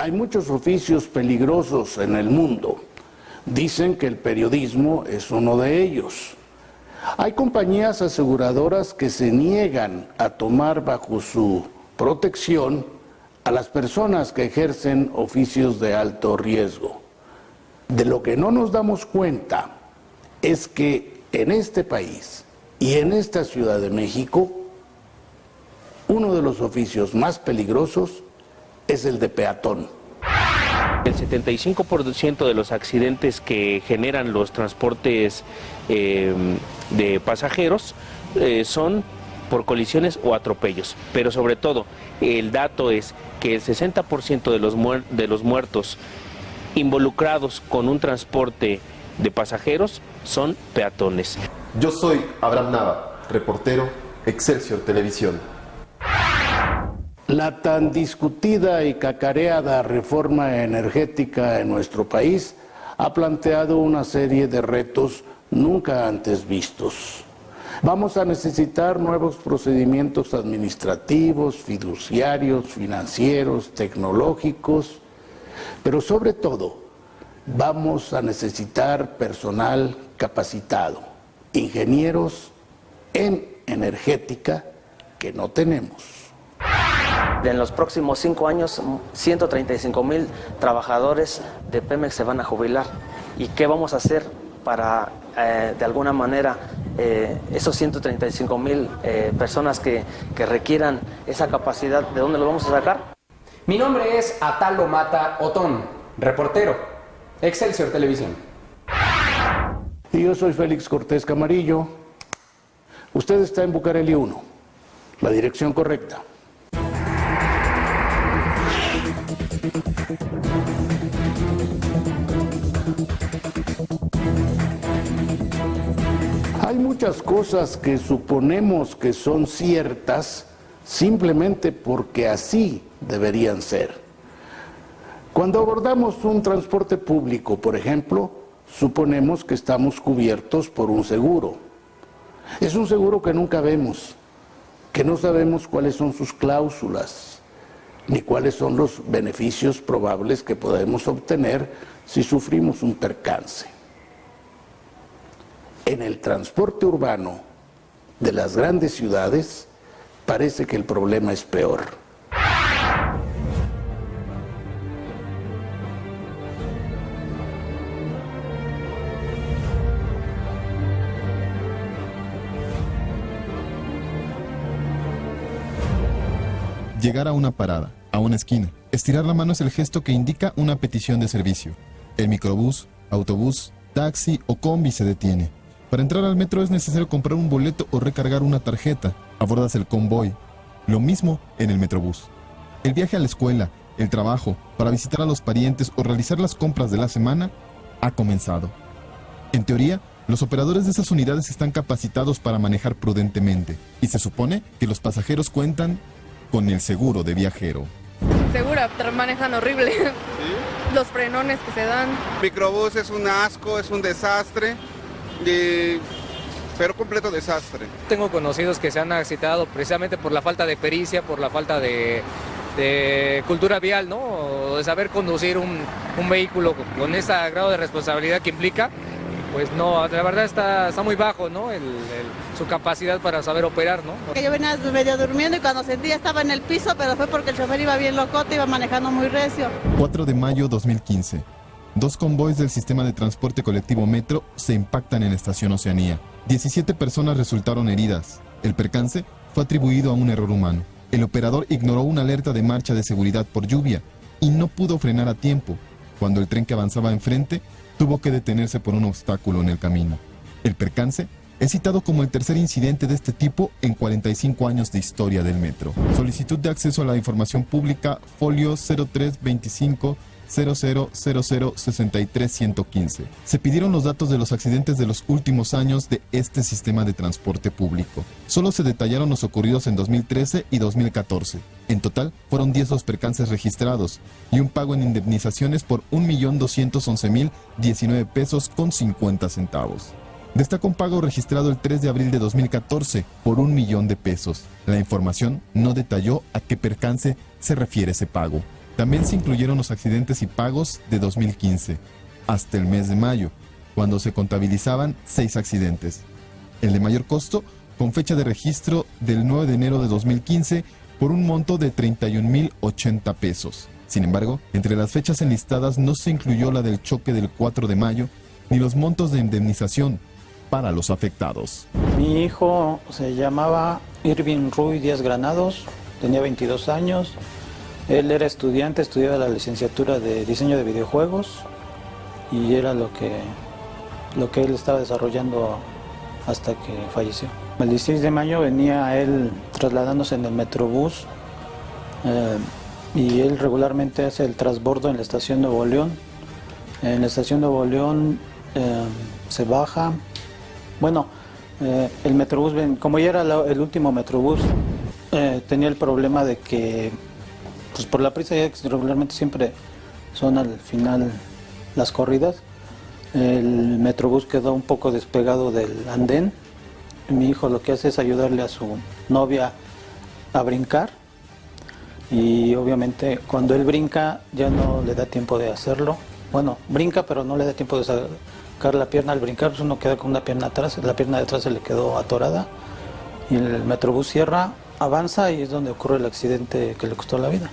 Hay muchos oficios peligrosos en el mundo. Dicen que el periodismo es uno de ellos. Hay compañías aseguradoras que se niegan a tomar bajo su protección a las personas que ejercen oficios de alto riesgo. De lo que no nos damos cuenta es que en este país y en esta Ciudad de México, uno de los oficios más peligrosos es el de peatón. El 75% de los accidentes que generan los transportes de pasajeros son por colisiones o atropellos, pero sobre todo el dato es que el 60% de los muertos involucrados con un transporte de pasajeros son peatones. Yo soy Abraham Nava, reportero, Excelsior Televisión. La tan discutida y cacareada reforma energética en nuestro país ha planteado una serie de retos nunca antes vistos. Vamos a necesitar nuevos procedimientos administrativos, fiduciarios, financieros, tecnológicos, pero sobre todo vamos a necesitar personal capacitado, ingenieros en energética que no tenemos. En los próximos 5 años, 135,000 trabajadores de Pemex se van a jubilar. ¿Y qué vamos a hacer para, de alguna manera, esos 135,000 personas que requieran esa capacidad, de dónde lo vamos a sacar? Mi nombre es Atalo Mata Otón, reportero, Excelsior Televisión. Y yo soy Félix Cortés Camarillo. Usted está en Bucareli 1, la dirección correcta. Hay muchas cosas que suponemos que son ciertas simplemente porque así deberían ser. Cuando abordamos un transporte público, por ejemplo, suponemos que estamos cubiertos por un seguro. Es un seguro que nunca vemos, que no sabemos cuáles son sus cláusulas, ni cuáles son los beneficios probables que podemos obtener si sufrimos un percance. En el transporte urbano de las grandes ciudades parece que el problema es peor. Llegar a una parada, a una esquina. Estirar la mano es el gesto que indica una petición de servicio. El microbús, autobús, taxi o combi se detiene. Para entrar al metro es necesario comprar un boleto o recargar una tarjeta. Abordas el convoy. Lo mismo en el metrobús. El viaje a la escuela, el trabajo, para visitar a los parientes o realizar las compras de la semana, ha comenzado. En teoría, los operadores de esas unidades están capacitados para manejar prudentemente y se supone que los pasajeros cuentan con el seguro de viajero. Segura, manejan horrible. ¿Sí? Los frenones que se dan. Microbús es un asco, es un desastre, pero completo desastre. Tengo conocidos que se han accidentado precisamente por la falta de pericia, por la falta de cultura vial, ¿no? O de saber conducir un vehículo con ese grado de responsabilidad que implica. Pues no, la verdad está muy bajo, ¿no? Su capacidad para saber operar, ¿no? Yo venía medio durmiendo y cuando sentí ya estaba en el piso, pero fue porque el chofer iba bien locote, iba manejando muy recio. 4 de mayo 2015. 2 convoys del sistema de transporte colectivo Metro se impactan en Estación Oceanía. 17 personas resultaron heridas. El percance fue atribuido a un error humano. El operador ignoró una alerta de marcha de seguridad por lluvia y no pudo frenar a tiempo. Cuando el tren que avanzaba enfrente tuvo que detenerse por un obstáculo en el camino. El percance es citado como el tercer incidente de este tipo en 45 años de historia del metro. Solicitud de acceso a la información pública, folio 0325 000063-115. Se pidieron los datos de los accidentes de los últimos años de este sistema de transporte público. Solo se detallaron los ocurridos en 2013 y 2014. En total, fueron 10 los percances registrados y un pago en indemnizaciones por 1.211.019 pesos con 50 centavos. Destaca un pago registrado el 3 de abril de 2014 por 1.000.000 de pesos. La información no detalló a qué percance se refiere ese pago. También se incluyeron los accidentes y pagos de 2015, hasta el mes de mayo, cuando se contabilizaban 6 accidentes. El de mayor costo, con fecha de registro del 9 de enero de 2015, por un monto de 31,080 pesos. Sin embargo, entre las fechas enlistadas no se incluyó la del choque del 4 de mayo, ni los montos de indemnización para los afectados. Mi hijo se llamaba Irving Ruy Díaz Granados, tenía 22 años. Él era estudiante, estudiaba la licenciatura de diseño de videojuegos y era lo que él estaba desarrollando hasta que falleció. El 16 de mayo venía él trasladándose en el Metrobús y él regularmente hace el transbordo en la estación Nuevo León. En la estación Nuevo León se baja. Bueno, el Metrobús, como ya era el último Metrobús, tenía el problema de que, pues por la prisa, ya que regularmente siempre son al final las corridas, el Metrobús quedó un poco despegado del andén. Mi hijo lo que hace es ayudarle a su novia a brincar y obviamente cuando él brinca ya no le da tiempo de hacerlo. Bueno, brinca pero no le da tiempo de sacar la pierna al brincar, pues uno queda con una pierna atrás, la pierna de atrás se le quedó atorada y el Metrobús cierra, avanza y es donde ocurre el accidente que le costó la vida.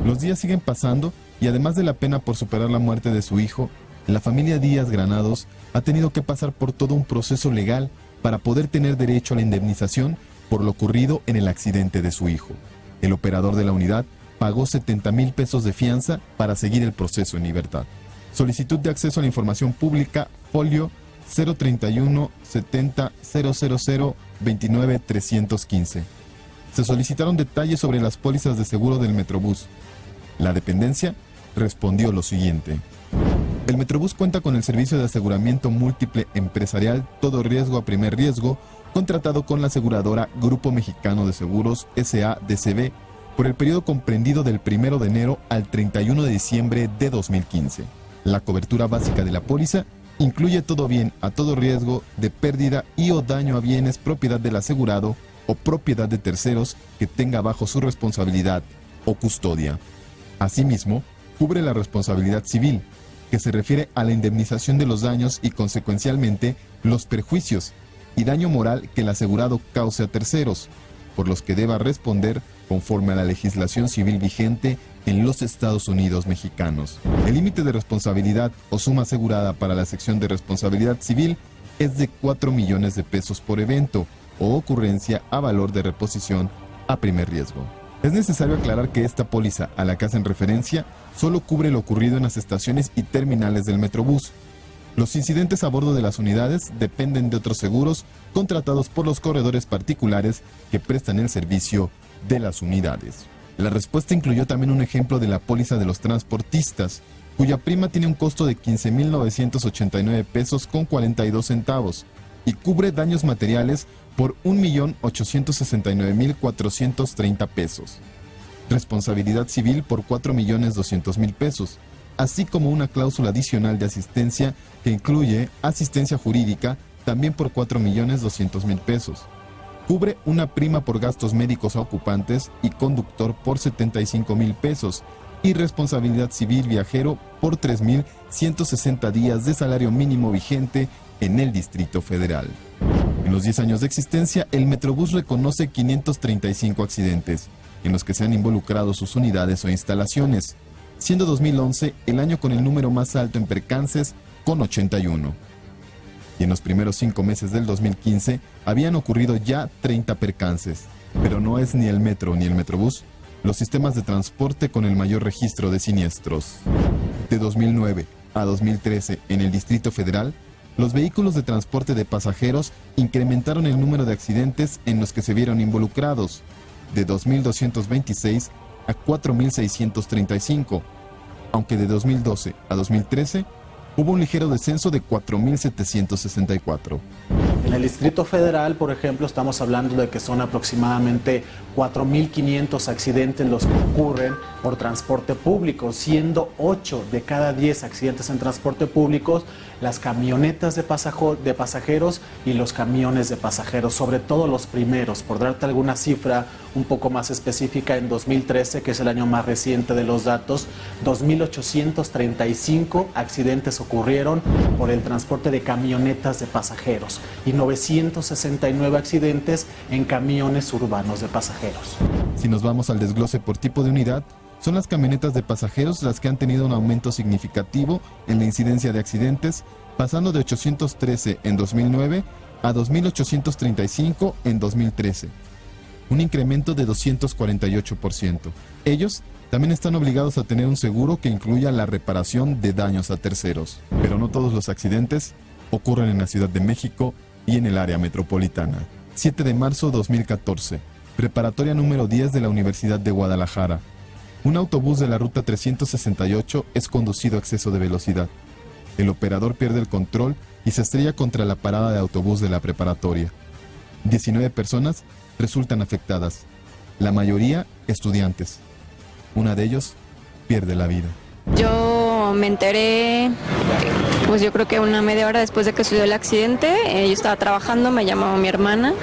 Los días siguen pasando y además de la pena por superar la muerte de su hijo, la familia Díaz Granados ha tenido que pasar por todo un proceso legal para poder tener derecho a la indemnización por lo ocurrido en el accidente de su hijo. El operador de la unidad pagó 70,000 pesos de fianza para seguir el proceso en libertad. Solicitud de acceso a la información pública, folio 031 70 000 29 315. Se solicitaron detalles sobre las pólizas de seguro del Metrobús. La dependencia respondió lo siguiente. El Metrobús cuenta con el servicio de aseguramiento múltiple empresarial Todo Riesgo a Primer Riesgo, contratado con la aseguradora Grupo Mexicano de Seguros S.A.D.C.B. por el periodo comprendido del 1 de enero al 31 de diciembre de 2015. La cobertura básica de la póliza incluye todo bien a todo riesgo de pérdida y o daño a bienes propiedad del asegurado o propiedad de terceros que tenga bajo su responsabilidad o custodia. Asimismo, cubre la responsabilidad civil, que se refiere a la indemnización de los daños y consecuencialmente los perjuicios y daño moral que el asegurado cause a terceros, por los que deba responder conforme a la legislación civil vigente en los Estados Unidos mexicanos. El límite de responsabilidad o suma asegurada para la sección de responsabilidad civil es de 4 millones de pesos por evento o ocurrencia a valor de reposición a primer riesgo. Es necesario aclarar que esta póliza a la que hacen referencia solo cubre lo ocurrido en las estaciones y terminales del Metrobús. Los incidentes a bordo de las unidades dependen de otros seguros contratados por los corredores particulares que prestan el servicio de las unidades. La respuesta incluyó también un ejemplo de la póliza de los transportistas, cuya prima tiene un costo de 15,989 pesos con 42 centavos y cubre daños materiales por 1,869,430 pesos. Responsabilidad civil por 4,200,000 pesos, así como una cláusula adicional de asistencia que incluye asistencia jurídica también por 4,200,000 pesos. Cubre una prima por gastos médicos a ocupantes y conductor por 75,000 pesos y responsabilidad civil viajero por 3,160 días de salario mínimo vigente en el Distrito Federal. En los 10 años de existencia, el Metrobús reconoce 535 accidentes, en los que se han involucrado sus unidades o instalaciones, siendo 2011 el año con el número más alto en percances, con 81. Y en los primeros 5 meses del 2015 habían ocurrido ya 30 percances, pero no es ni el metro ni el Metrobús los sistemas de transporte con el mayor registro de siniestros. De 2009 a 2013 en el Distrito Federal, los vehículos de transporte de pasajeros incrementaron el número de accidentes en los que se vieron involucrados, de 2,226 a 4,635, aunque de 2012 a 2013 hubo un ligero descenso de 4,764. En el Distrito Federal, por ejemplo, estamos hablando de que son aproximadamente 4.500 accidentes los que ocurren por transporte público, siendo 8 de cada 10 accidentes en transporte público las camionetas de pasajeros y los camiones de pasajeros, sobre todo los primeros. Por darte alguna cifra un poco más específica, en 2013, que es el año más reciente de los datos, 2.835 accidentes ocurrieron por el transporte de camionetas de pasajeros y 969 accidentes en camiones urbanos de pasajeros. Si nos vamos al desglose por tipo de unidad, son las camionetas de pasajeros las que han tenido un aumento significativo en la incidencia de accidentes, pasando de 813 en 2009 a 2.835 en 2013. Un incremento de 248%. Ellos también están obligados a tener un seguro que incluya la reparación de daños a terceros. Pero no todos los accidentes ocurren en la Ciudad de México y en el área metropolitana. 7 de marzo 2014. Preparatoria número 10 de la Universidad de Guadalajara. Un autobús de la ruta 368 es conducido a exceso de velocidad. El operador pierde el control y se estrella contra la parada de autobús de la preparatoria. 19 personas resultan afectadas, la mayoría estudiantes. Una de ellos pierde la vida. Yo me enteré, pues yo creo que una media hora después de que sucedió el accidente. Yo estaba trabajando, me llamó mi hermana,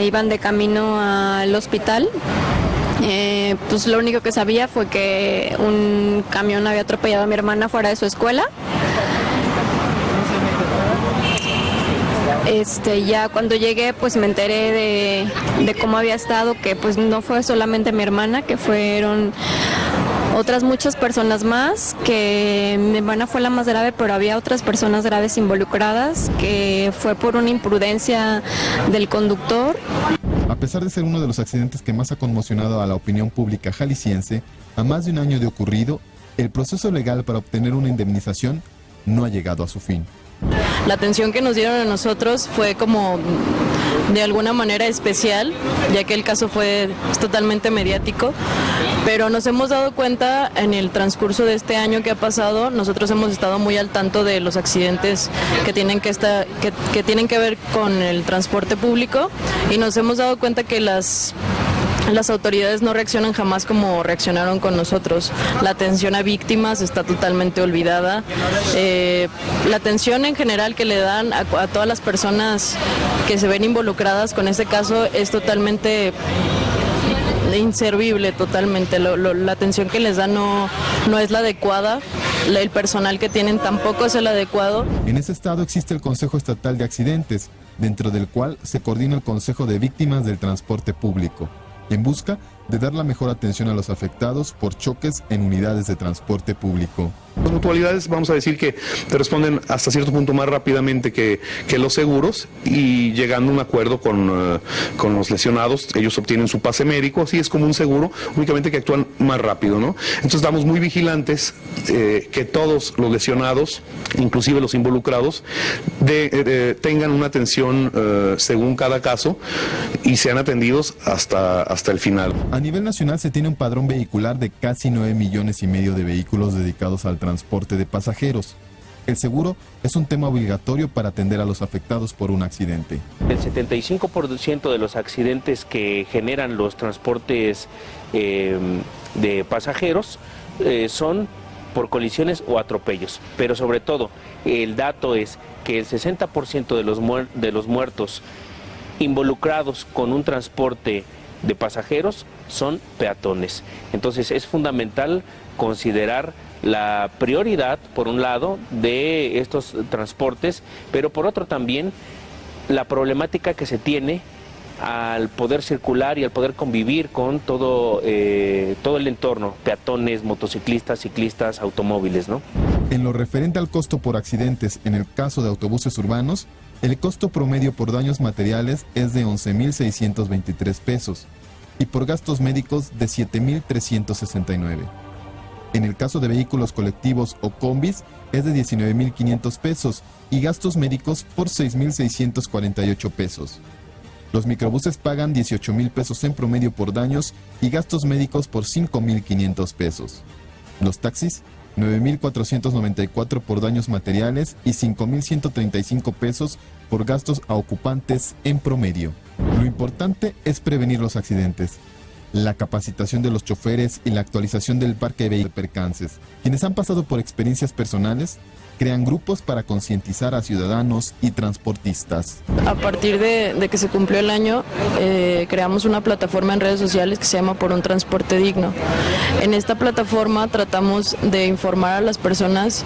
iban de camino al hospital. Pues lo único que sabía fue que un camión había atropellado a mi hermana fuera de su escuela. Ya cuando llegué, pues me enteré de cómo había estado, que pues no fue solamente mi hermana, que fueron otras muchas personas más, que mi hermana fue la más grave, pero había otras personas graves involucradas, que fue por una imprudencia del conductor. A pesar de ser uno de los accidentes que más ha conmocionado a la opinión pública jalisciense, a más de un año de ocurrido, el proceso legal para obtener una indemnización no ha llegado a su fin. La atención que nos dieron a nosotros fue como de alguna manera especial, ya que el caso fue totalmente mediático, pero nos hemos dado cuenta en el transcurso de este año que ha pasado, nosotros hemos estado muy al tanto de los accidentes que tienen que ver con el transporte público, y nos hemos dado cuenta que las autoridades no reaccionan jamás como reaccionaron con nosotros. La atención a víctimas está totalmente olvidada. La atención en general que le dan a todas las personas que se ven involucradas con este caso es totalmente inservible, totalmente. La atención que les dan no es la adecuada. El personal que tienen tampoco es el adecuado. En ese estado existe el Consejo Estatal de Accidentes, dentro del cual se coordina el Consejo de Víctimas del Transporte Público, en busca de dar la mejor atención a los afectados por choques en unidades de transporte público. Las mutualidades, vamos a decir que te responden hasta cierto punto más rápidamente que los seguros, y llegando a un acuerdo con los lesionados, ellos obtienen su pase médico, así es como un seguro, únicamente que actúan más rápido, ¿no? Entonces estamos muy vigilantes que todos los lesionados, inclusive los involucrados, tengan una atención según cada caso y sean atendidos hasta el final. A nivel nacional se tiene un padrón vehicular de casi 9,5 millones de vehículos dedicados al transporte de pasajeros. El seguro es un tema obligatorio para atender a los afectados por un accidente. El 75% de los accidentes que generan los transportes de pasajeros son por colisiones o atropellos, pero sobre todo el dato es que el 60% de los muertos involucrados con un transporte de pasajeros son peatones. Entonces es fundamental considerar la prioridad, por un lado, de estos transportes, pero por otro también la problemática que se tiene al poder circular y al poder convivir con todo el entorno, peatones, motociclistas, ciclistas, automóviles, ¿no? En lo referente al costo por accidentes en el caso de autobuses urbanos, el costo promedio por daños materiales es de 11,623 pesos y por gastos médicos de 7,369. En el caso de vehículos colectivos o combis es de 19,500 pesos y gastos médicos por 6,648 pesos. Los microbuses pagan 18,000 pesos en promedio por daños y gastos médicos por 5,500 pesos. Los taxis 9.494 por daños materiales y 5.135 pesos por gastos a ocupantes en promedio. Lo importante es prevenir los accidentes, la capacitación de los choferes y la actualización del parque de vehículos de percances. Quienes han pasado por experiencias personales crean grupos para concientizar a ciudadanos y transportistas. A partir de que se cumplió el año, creamos una plataforma en redes sociales que se llama Por un Transporte Digno. En esta plataforma tratamos de informar a las personas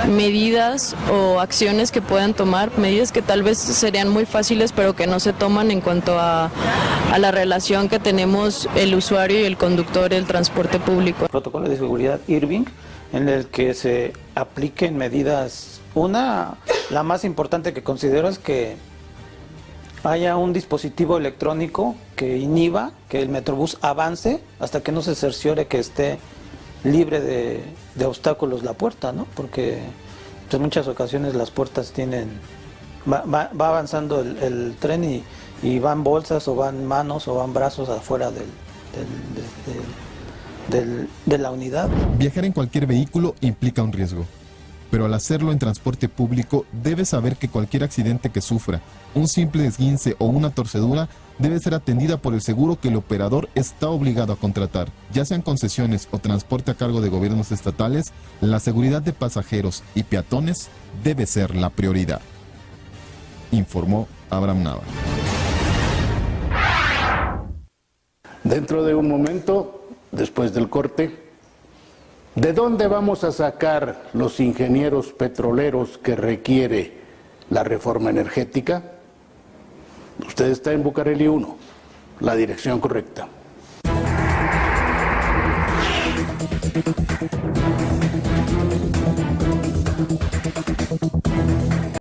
medidas o acciones que puedan tomar, medidas que tal vez serían muy fáciles pero que no se toman en cuanto a la relación que tenemos el usuario y el conductor del transporte público. Protocolo de seguridad Irving, en el que se apliquen medidas. La más importante que considero es que haya un dispositivo electrónico que inhiba que el Metrobús avance hasta que no se cerciore que esté libre de obstáculos la puerta, ¿no? Porque en muchas ocasiones las puertas va avanzando el tren y van bolsas o van manos o van brazos afuera de la unidad. Viajar en cualquier vehículo implica un riesgo, pero al hacerlo en transporte público debes saber que cualquier accidente que sufra, un simple esguince o una torcedura, debe ser atendida por el seguro que el operador está obligado a contratar. Ya sean concesiones o transporte a cargo de gobiernos estatales, la seguridad de pasajeros y peatones debe ser la prioridad, informó Abraham Nava. Dentro de un momento, después del corte, ¿de dónde vamos a sacar los ingenieros petroleros que requiere la reforma energética? Usted está en Bucareli 1, la dirección correcta.